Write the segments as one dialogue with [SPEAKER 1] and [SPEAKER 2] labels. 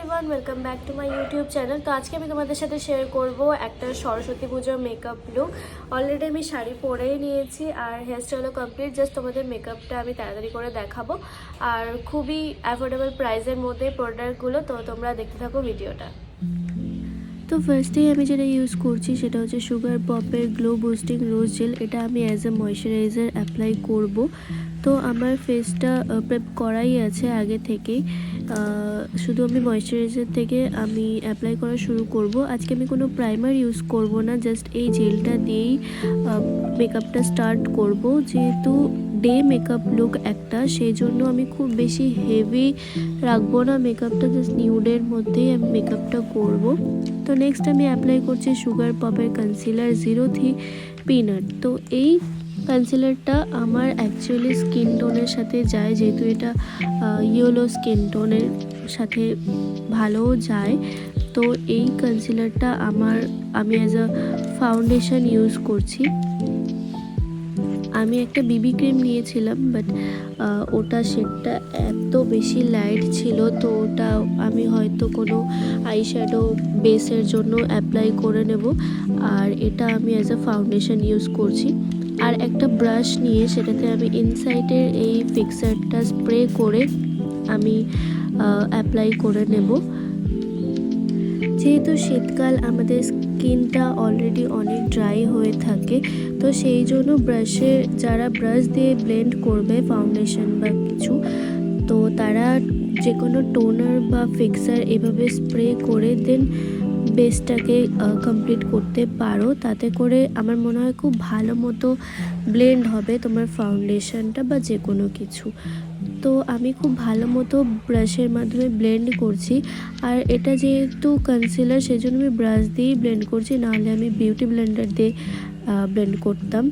[SPEAKER 1] Everyone, welcome back to my YouTube channel. তো আজকে আমি তোমাদের সাথে শেয়ার করব একটা সরস্বতী পুজোর মেকআপ লুক। অলরেডি আমি শাড়ি পরেই নিয়েছি আর হেয়ার স্টাইলও কমপ্লিট। জাস্ট তোমাদের মেকআপটা আমি তাড়াতাড়ি করে দেখাবো আর খুবই অ্যাফোর্ডেবল প্রাইসের মধ্যে প্রোডাক্টগুলো। তো তোমরা দেখতে থাকো ভিডিওটা। তো ফার্স্টেই আমি যেটা ইউজ করছি সেটা হচ্ছে সুগার পপের গ্লো বুস্টিং রোজ জেল। এটা আমি অ্যাজ এ ময়শ্চারাইজার অ্যাপ্লাই করব। তো আমার ফেসটা প্রেপ করাই আছে আগে থেকেই, শুধু আমি ময়শ্চারাইজার থেকে আমি অ্যাপ্লাই করা শুরু করব। আজকে আমি কোনো প্রাইমার ইউজ করব না, জাস্ট এই জেলটা দিয়েই মেকআপটা স্টার্ট করব। যেহেতু ডে মেকআপ লুক একটা, সেই জন্য আমি খুব বেশি হেভি রাখবো না মেকআপটা, জাস্ট নিউডের মধ্যেই আমি মেকআপটা করব। তো নেক্সট আমি অ্যাপ্লাই করছি সুগার পপের কনসিলার 03 পিনাট। তো এই কনসিলারটা আমার অ্যাকচুয়ালি স্কিন টোনের সাথে যায়, যেহেতু এটা ইয়েলো স্কিন টোনের সাথে ভালো যায়। তো এই কনসিলারটা আমি অ্যাজ আ ফাউন্ডেশন ইউজ করছি। আমি একটা বিবি ক্রিম নিয়েছিলাম, বাট ওটা শেডটা এত বেশি লাইট ছিল, তো ওটা আমি হয়তো কোনো আইশ্যাডো বেসের জন্য অ্যাপ্লাই করে নেব। আর এটা আমি অ্যাজ আ ফাউন্ডেশন ইউজ করছি। আর একটা ব্রাশ নিয়ে সেটাতে আমি ইনসাইডের এই ফিক্সারটা স্প্রে করে আমি অ্যাপ্লাই করে নেব। যেহেতু শীতকাল, আমাদের স্কিনটা অলরেডি অনেক ড্রাই হয়ে থাকে, তো সেই জন্য যারা ব্রাশ দিয়ে ব্লেন্ড করবে ফাউন্ডেশন বা কিছু, তো তারা যে কোনো টোনার বা ফিক্সার এভাবে স্প্রে করে দেন বেসটাকে কমপ্লিট করতে পারো। তাতে করে আমার মনে হয় খুব ভালো মতো ব্লেন্ড হবে তোমার ফাউন্ডেশনটা বা যে কোনো কিছু। তো আমি খুব ভালো মতো ব্রাশের মাধ্যমে ব্লেন্ড করছি। আর এটা যেহেতু কনসিলার, সেজন্য আমি ব্রাশ দিয়েই ব্লেন্ড করছি, নাহলে আমি বিউটি ব্লেন্ডার দিয়ে ব্লেন্ড করতাম।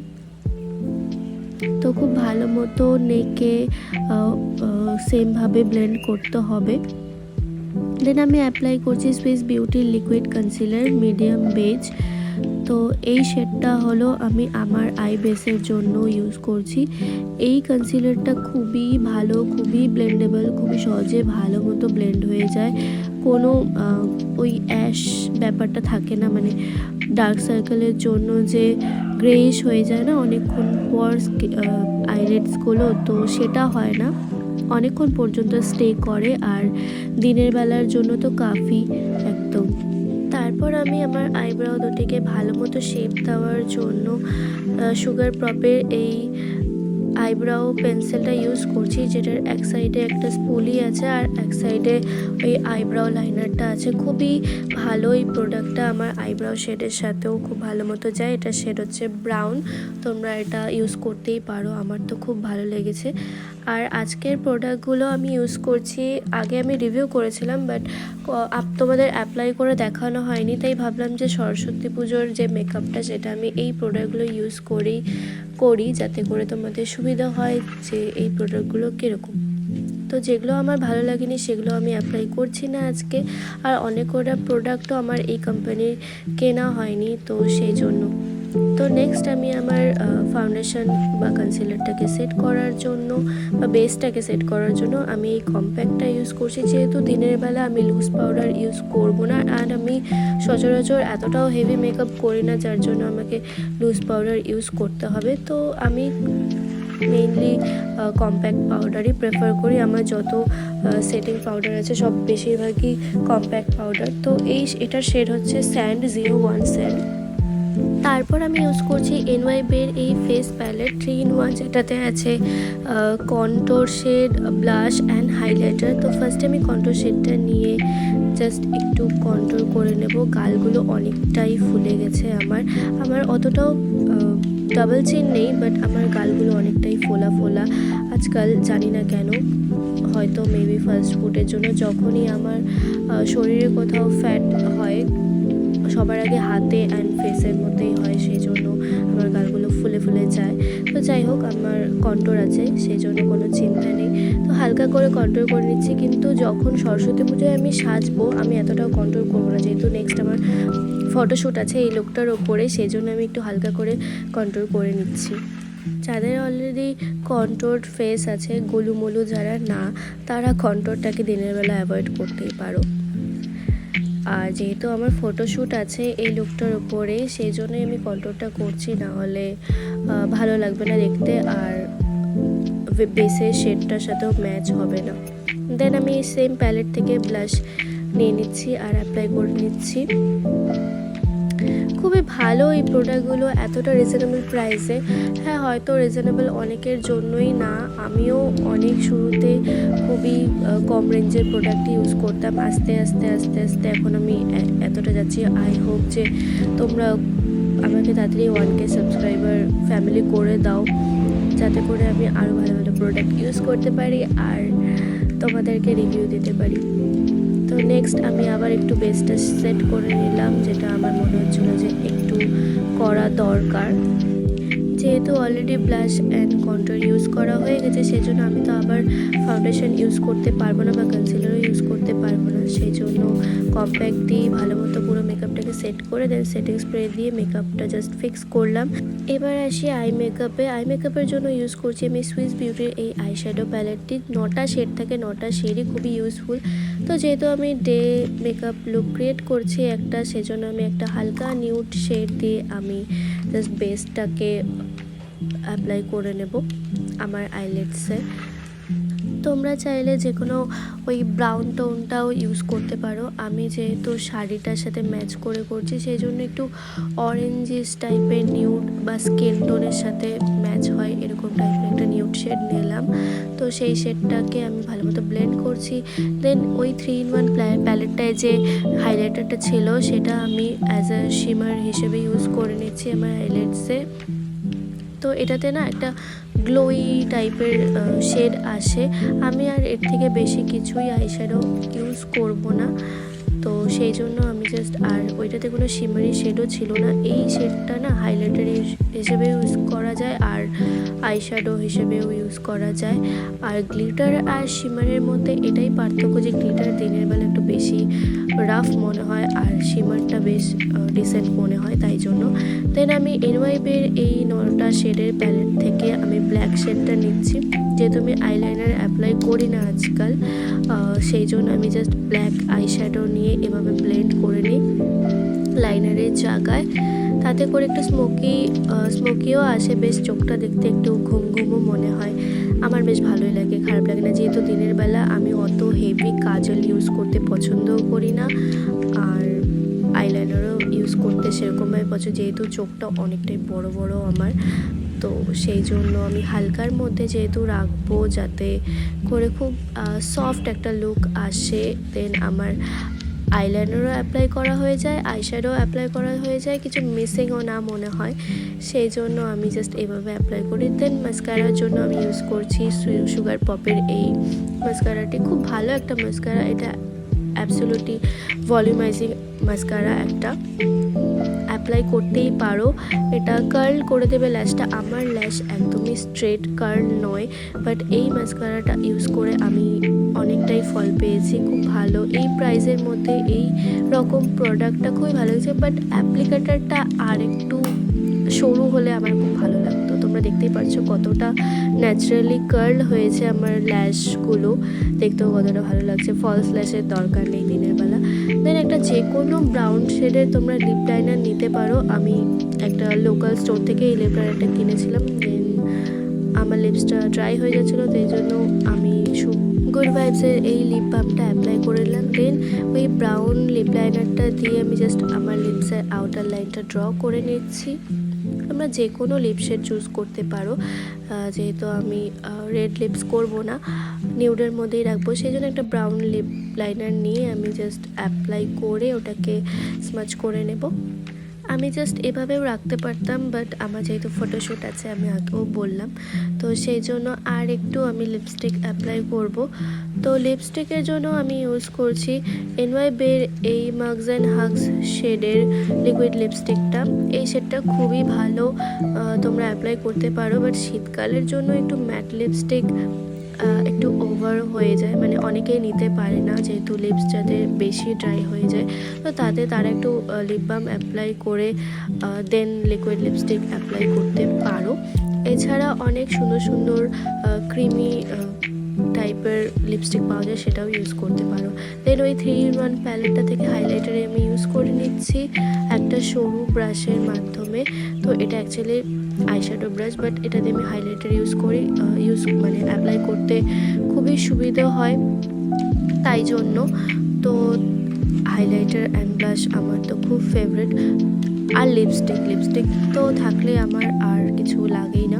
[SPEAKER 1] তো খুব ভালো মতো নেকে সেমভাবে ব্লেন্ড করতে হবে। দেন আমি অ্যাপ্লাই করছি Swiss Beauty liquid concealer medium beige. তো এই শেডটা হলো আমি আমার আই বেসের জন্য ইউজ করছি। এই কনসিলারটা খুবই ভালো, খুবই ব্লেন্ডেবল, খুবই সহজে ভালো মতো ব্লেন্ড হয়ে যায়। কোনো ওই অ্যাশ ব্যাপারটা থাকে না, মানে ডার্ক সার্কেলের জন্য যে গ্রেইশ হয়ে যায় না অনেকক্ষণ পর আইলেটসগুলো, তো সেটা হয় না, অনেকক্ষণ পর্যন্ত স্টে করে। আর দিনের বেলার জন্য তো কাফি একদম। তারপর আমি আমার আইব্রাউ দুটিকে ভালো মতো শেপ দেওয়ার জন্য সুগার পপের এই আইব্রাউ পেন্সিলটা ইউজ করছি, যেটার এক সাইডে একটা স্পুলি আছে আর এক সাইডে ওই আইব্রাউ লাইনারটা আছে। খুবই ভালো এই প্রোডাক্টটা, আমার আইব্রাউ শেডের সাথেও খুব ভালো মতো যায়। এটা শেড হচ্ছে ব্রাউন, তোমরা এটা ইউজ করতেই পারো, আমার তো খুব ভালো লেগেছে। আর আজকের প্রোডাক্টগুলো আমি ইউজ করছি, আগে আমি রিভিউ করেছিলাম, বাট তোমাদের অ্যাপ্লাই করে দেখানো হয়নি, তাই ভাবলাম যে সরস্বতী পুজোর যে মেকআপটা সেটা আমি এই প্রোডাক্টগুলো ইউজ করি যাতে করে তোমাদের সুবিধা হয় যে এই প্রোডাক্টগুলো কীরকম। তো যেগুলো আমার ভালো লাগেনি সেগুলো আমি অ্যাপ্লাই করছি না আজকে। আর অনেক কটা প্রোডাক্টও আমার এই কোম্পানির কেনা হয়নি, তো সেই জন্য। তো নেক্সট আমি আমার ফাউন্ডেশন বা কনসিলারটাকে সেট করার জন্য বা বেসটাকে সেট করার জন্য আমি এই কম্প্যাক্টটা ইউজ করছি। যেহেতু দিনের বেলা আমি লুজ পাউডার ইউজ করব না, আর আমি সচরাচর এতটাও হেভি মেকআপ করি না, যার জন্য আমাকে লুজ পাউডার ইউজ করতে হবে। তো আমি মেইনলি কম্প্যাক্ট পাউডারই প্রেফার করি। আমার যত সেটিং পাউডার আছে সব বেশিরভাগই কম্প্যাক্ট পাউডার। তো এটার শেড হচ্ছে স্যান্ড 01 স্যান্ড। তারপর আমি ইউজ করছি এনওয়াইবের এই ফেস প্যালেট 3-in-1, যেটাতে আছে contour shade, blush and highlighter. তো ফার্স্টে আমি কন্ট্রোর শেডটা নিয়ে জাস্ট একটু কন্ট্রোল করে নেব। গালগুলো অনেকটাই ফুলে গেছে আমার অতটাও ডাবল চিন নেই, বাট আমার গালগুলো অনেকটাই ফোলা ফোলা আজকাল, জানি না কেন, হয়তো মেবি ফাস্ট ফুডের জন্য। যখনই আমার শরীরে কোথাও ফ্যাট হয়, সবার আগে হাতে অ্যান্ড ফেসের মধ্যেই হয়, সেই জন্য আমার গালগুলো ফুলে ফুলে যায়। তো যাই হোক, আমার কন্ট্রোর আছে, সেই জন্য কোনো চিন্তা নেই। তো হালকা করে কন্ট্রোল করে নিচ্ছি, কিন্তু যখন সরস্বতী পুজোয় আমি সাজবো আমি এতটাও কন্ট্রোল করবো না, যেহেতু নেক্সট আমার ফটোশ্যুট আছে এই লুকটার ওপরে, সেই জন্য আমি একটু হালকা করে কন্ট্রোল করে নিচ্ছি। যাদের অলরেডি কন্ট্রোর্ড ফেস আছে, গোলুমোলু যারা না, তারা কন্ট্রোরটাকে দিনের বেলা অ্যাভয়েড করতেই পারো। আর যেহেতু আমার ফটোশ্যুট আছে এই লুকটার উপরে, সেই জন্যই আমি কন্ট্রোলটা করছি, না হলে ভালো লাগবে না দেখতে আর বেসের শেডটার সাথেও ম্যাচ হবে না। দেন আমি সেম প্যালেট থেকে ব্লাশ নিয়ে নিচ্ছি আর অ্যাপ্লাই করে নিচ্ছি। খুবই ভালো এই প্রোডাক্টগুলো, এতটা রিজনেবল প্রাইসে। হ্যাঁ, হয়তো রিজনেবল অনেকের জন্যই না, আমিও অনেক শুরুতে খুবই কম রেঞ্জের প্রোডাক্ট ইউজ করতাম, আস্তে আস্তে আস্তে আস্তে এখন আমি এতটা যাচ্ছি। আই হোপ যে তোমরা আমাকে তাড়াতাড়ি 1K সাবস্ক্রাইবার ফ্যামিলি করে দাও, যাতে করে আমি আরও ভালো ভালো প্রোডাক্ট ইউজ করতে পারি আর তোমাদেরকে রিভিউ দিতে পারি। তো নেক্সট আমি আবার একটু বেসটা সেট করে নিলাম, যেটা আমার মনে হচ্ছিলো যে একটু করা দরকার। যেহেতু already blush and control use করা হয়ে গেছে, সেই জন্য আমি তো আবার ফাউন্ডেশন ইউজ করতে পারবো না বা কনসিলারও ইউজ করতে পারবো না। সেই জন্য কম্প্যাক্ট দিয়ে ভালো মতো পুরো মেকআপটাকে সেট করে দেন সেটিং স্প্রে দিয়ে মেকআপটা জাস্ট ফিক্স করলাম। এবার আসি আই মেকআপে। আই মেকআপের জন্য ইউজ করছি আমি সুইস বিউটির এই আইশ্যাডো প্যালেটটি। 9টা শেড থাকে, 9টা শেডই খুবই ইউজফুল। তো যেহেতু আমি ডে মেকআপ লুক ক্রিয়েট করছি একটা, সেজন্য আমি একটা হালকা নিউড শেড দিয়ে আমি জাস্ট বেসটাকে অ্যাপ্লাই করে নেব আমার আইলেটসে। তোমরা চাইলে যে কোনো ওই ব্রাউন টোনটাও ইউজ করতে পারো। আমি যেহেতু শাড়িটার সাথে ম্যাচ করে করছি, সেই জন্য একটু অরেঞ্জিস টাইপের নিউড বা স্কিন টোনের সাথে ম্যাচ হয় এরকম টাইপের একটা নিউড শেড নিলাম। তো সেই শেডটাকে আমি ভালো মতো ব্লেন্ড করছি। দেন ওই 3-in-1 প্যালেটটায় যে হাইলাইটারটা ছিল সেটা আমি অ্যাজ আ শিমার হিসেবে ইউজ করে নিচ্ছি আমার হাইলাইটসে। তো এটাতে না একটা গ্লোই টাইপের শেড আসে। আমি আর এর থেকে বেশি কিছুই আইশ্যাডো ইউজ করব না, তো সেই জন্য আমি জাস্ট, আর ওইটাতে কোনো শিমারি শেডও ছিল না। এই শেডটা না হাইলাইটার হিসেবে ইউজ করা যায় আর আইশ্যাডো হিসেবেও ইউজ করা যায়। আর গ্লিটার আর শিমারের মধ্যে এটাই পার্থক্য যে গ্লিটার দিনের বেলা একটু বেশি রাফ মনে হয় আর শিমারটা বেশ ডিসেন্ট মনে হয়, তাই জন্য। দেন আমি এনওয়াইবের এই 9টা শেডের প্যালেট থেকে আমি ব্ল্যাক শেডটা নিচ্ছি। যেহেতু আমি আইলাইনার অ্যাপ্লাই করি না আজকাল, সেই জন্য আমি জাস্ট ব্ল্যাক আইশ্যাডো নিয়ে এভাবে ব্লেন্ড করে নিই লাইনারের জায়গায়। তাতে করে একটু স্মোকিও আসে, বেশ চোখটা দেখতে একটু ঘুম ঘুমও মনে হয়। আমার বেশ ভালোই লাগে, খারাপ লাগে না। যেহেতু দিনের বেলা আমি অত হেভি কাজল ইউজ করতে পছন্দও করি না আর আইলাইনারও ইউজ করতে সেরকমভাবে পছন্দ, যেহেতু চোখটা অনেকটাই বড় বড় আমার। তো সেই জন্য আমি হালকার মধ্যে যেহেতু রাখবো, যাতে করে খুব সফট একটা লুক আসে। দেন আমার আইলাইনারও অ্যাপ্লাই করা হয়ে যায়, আইশ্যাডো অ্যাপ্লাই করা হয়ে যায়, কিছু মিসিংও না মনে হয়। সেই জন্য আমি জাস্ট এইভাবে অ্যাপ্লাই করি। দেন মাস্কারার জন্য আমি ইউজ করছি সুগার পপের এই মাস্কারাটি। খুব ভালো একটা মাস্কারা, এটা অ্যাবসলিউটলি ভলিউমাইজিং মাস্কারা একটা, অ্যাপ্লাই করতেই পারো। এটা কার্ল করে দেবে ল্যাশটা। আমার ল্যাশ একদমই স্ট্রেট কার্ল নয়, বাট এই মাস্কারাটা ইউজ করে আমি অনেকটাই ফল পেয়েছি, খুব ভালো। এই প্রাইসের মধ্যে এই রকম প্রোডাক্টটা খুবই ভালো হয়েছে, বাট অ্যাপ্লিকেটারটা আর একটু সরু হলে আমার খুব ভালো লাগতো। তোমরা দেখতেই পারছো কতটা ন্যাচারালি কার্ল হয়েছে আমার ল্যাশগুলো, দেখতেও কতটা ভালো লাগছে। ফলস ল্যাশের দরকার নেই দিনের বেলা। দেন একটা যে কোনো ব্রাউন শেডের তোমরা লিপ লাইনার নিতে পারো। আমি একটা লোকাল স্টোর থেকে এই লিপ লাইনারটা কিনেছিলাম। দেন আমার লিপসটা ড্রাই হয়ে যাচ্ছিলো, তো এই জন্য আমি গুড ভাইবসের এই লিপ বামটা অ্যাপ্লাই করে নিলাম। দেন ওই ব্রাউন লিপ লাইনারটা দিয়ে আমি জাস্ট আমার লিপসের আউটার লাইনটা ড্র করে নিচ্ছি। তোমরা যে কোনো লিপ শেড চুজ করতে পারো, যেহেতু আমি রেড লিপস করব না, নিউডের মধ্যেই রাখবো, সেই জন্য একটা ব্রাউন লিপ লাইনার নিয়ে আমি জাস্ট অ্যাপ্লাই করে ওটাকে স্মাচ করে নেব। আমি জাস্ট এভাবেও রাখতে পারতাম, বাট আমার যেহেতু ফটোশ্যুট আছে আমি আগেও বললাম, তো সেই জন্য আর একটু আমি লিপস্টিক অ্যাপ্লাই করব। তো লিপস্টিকের জন্য আমি ইউজ করছি এনওয়াইবের এই মাগস অ্যান্ড হাগস শেডের লিকুইড লিপস্টিকটা। এই শেডটা খুবই ভালো, তোমরা অ্যাপ্লাই করতে পারো, বাট শীতকালের জন্য একটু ম্যাট লিপস্টিক একটু ওভার হয়ে যায়, মানে অনেকেই নিতে পারে না, যেহেতু লিপস যাদের বেশি ড্রাই হয়ে যায়, তো তারা একটু লিপ বাম অ্যাপ্লাই করে দেন লিকুইড লিপস্টিক অ্যাপ্লাই করতে পারো। এছাড়া অনেক সুন্দর সুন্দর ক্রিমি টাইপের লিপস্টিক পাওয়া যায় সেটাও ইউজ করতে পারো। দেন ওই 3-in-1 প্যালেটটা থেকে হাইলাইটারে আমি ইউজ করে নিচ্ছি একটা সরু ব্রাশের মাধ্যমে। তো এটা অ্যাকচুয়ালি আইশ্যাডো ব্রাশ, বাট এটাতে আমি হাইলাইটার ইউজ করি, মানে অ্যাপ্লাই করতে খুবই সুবিধা হয় তাই জন্য। তো হাইলাইটার অ্যান্ড ব্লাশ আমার তো খুব ফেভারিট। আর লিপস্টিক তো থাকলে আমার আর কিছু লাগেই না,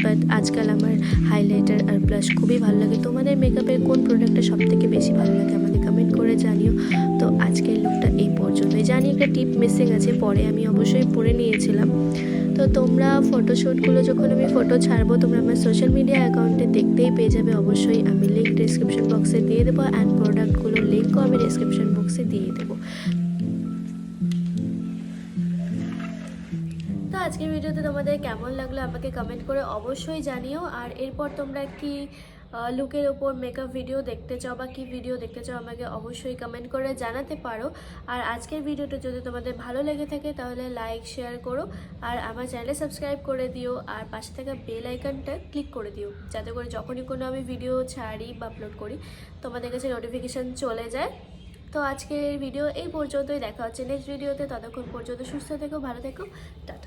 [SPEAKER 1] বাট আজকাল আমার হাইলাইটার আর ব্লাশ খুবই ভালো লাগে। তোমাদের মেকআপের কোন প্রোডাক্টটা সবথেকে বেশি ভালো লাগে আমাকে কমেন্ট করে জানিও। তো আজকের লুকটা এই পর্যন্তই। জানি একটা টিপ মিসিং আছে, পরে আমি অবশ্যই পরে নিয়েছিলাম। তো তোমরা ফটোশ্যুটগুলো যখন আমি ফটো ছাড়বো তোমরা আমার সোশ্যাল মিডিয়া অ্যাকাউন্টে দেখতেই পেয়ে যাবে। অবশ্যই আমি লিঙ্ক ডিসক্রিপশন বক্সে দিয়ে দেবো, অ্যান্ড প্রোডাক্টগুলোর লিঙ্কও আমি ডিসক্রিপশন বক্সে দিয়ে দেবো। তো আজকের ভিডিওতে তোমাদের কেমন লাগলো আমাকে কমেন্ট করে অবশ্যই জানিও। আর এরপর তোমরা কি লুকের ওপর মেকআপ ভিডিও দেখতে চাও বা কি ভিডিও দেখতে চাও আমাকে অবশ্যই কমেন্ট করে জানাতে পারো। আর আজকের ভিডিওটা যদি তোমাদের ভালো লেগে থাকে তাহলে লাইক শেয়ার করো, আর আমার চ্যানেলে সাবস্ক্রাইব করে দিও, আর পাশে থাকা বেল আইকনটা ক্লিক করে দিও, যাতে করে যখনই কোনো আমি ভিডিও ছাড়ি বা আপলোড করি তোমাদের কাছে নোটিফিকেশান চলে যায়। তো আজকের ভিডিও এই পর্যন্তই, দেখা হচ্ছে নেক্সট ভিডিওতে। ততক্ষণ পর্যন্ত সুস্থ থেকো, ভালো থেকো, টাটা।